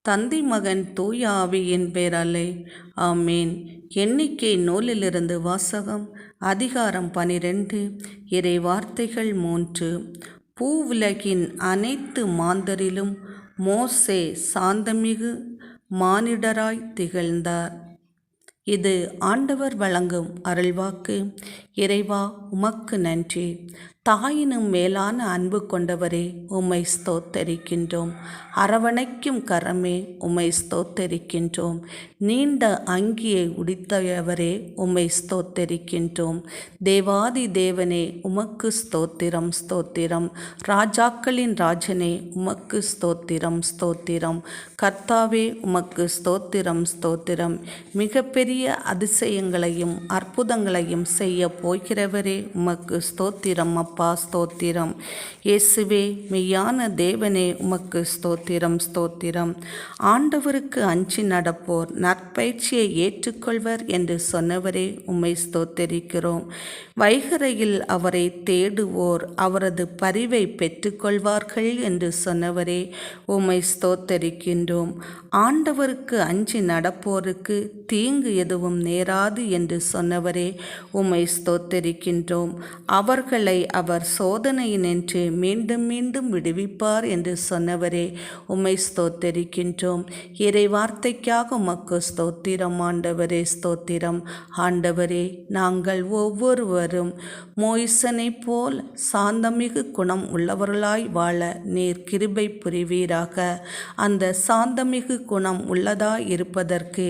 தந்தை மகன் தூய ஆவியின் பேராலே ஆமேன். எண்ணிக்கை நூலிலிருந்து வாசகம். அதிகாரம் 12. இறை வார்த்தைகள் 3. பூவுலகின் அனைத்து மாந்தரிலும் மோசே சாந்தமிகு மானிடராய் திகழ்ந்தார். இது ஆண்டவர் வழங்கும் அருள்வாக்கு. இறைவா, உமக்கு நன்றி. தாயினும் மேலான அன்பு கொண்டவரே, உம்மை ஸ்தோத்தரிக்கின்றோம். அரவணைக்கும் கரமே, உம்மை ஸ்தோத்தரிக்கின்றோம். நீண்ட அங்கியை உடித்தவரே, உம்மை ஸ்தோத்தரிக்கின்றோம். தேவாதி தேவனே, உமக்கு ஸ்தோத்திரம் ஸ்தோத்திரம். ராஜாக்களின் ராஜனே, உமக்கு ஸ்தோத்திரம் ஸ்தோத்திரம். கர்த்தாவே, உமக்கு ஸ்தோத்திரம் ஸ்தோத்திரம். மிகப்பெரிய அதிசயங்களையும் அற்புதங்களையும் செய்ய போகிறவரே, உமக்கு ஸ்தோத்திரம் அப்பா ஸ்தோத்திரம். இயேசுவே, மெய்யான தேவனே, உமக்கு ஸ்தோத்திரம் ஸ்தோத்திரம். ஆண்டவருக்கு அஞ்சி நடப்போர் நற்பயிற்சியை ஏற்றுக்கொள்வர் என்று சொன்னவரே, உம்மை ஸ்தோத்தரிக்கிறோம். வைகரையில் அவரை தேடுவோர் அவரது பரிவை பெற்றுக்கொள்வார்கள் என்று சொன்னவரே, உம்மை ஸ்தோத்தரிக்கின்றோம். ஆண்டவருக்கு அஞ்சி நடப்போருக்கு தீங்கு எதுவும் நேராது என்று சொன்னவரே, உம்மை ஸ்தோத்தரிக்கின்றோம். அவர்களை அவர் சோதனையினின்று மீண்டும் மீண்டும் விடுவிப்பார் என்று சொன்னவரே, உம்மை ஸ்தோத்தரிக்கின்றோம். இறை வார்த்தைக்காக உமக்கு ஸ்தோத்திரம் ஆண்டவரே ஸ்தோத்திரம். ஆண்டவரே, நாங்கள் ஒவ்வொருவரும் மோய்சனை போல் சாந்தமிகு குணம் உள்ளவர்களாய் வாழ நீர் கிருபை புரிவீராக. அந்த சாந்தமிகு குணம் உள்ளதாய் இருப்பதற்கு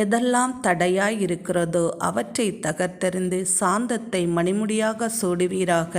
எதெல்லாம் தடையாய் இருக்கிறதோ அவற்றை தகர்த்தெறிந்து சாந்தத்தை மணிமுடியாக சூடுவீராக.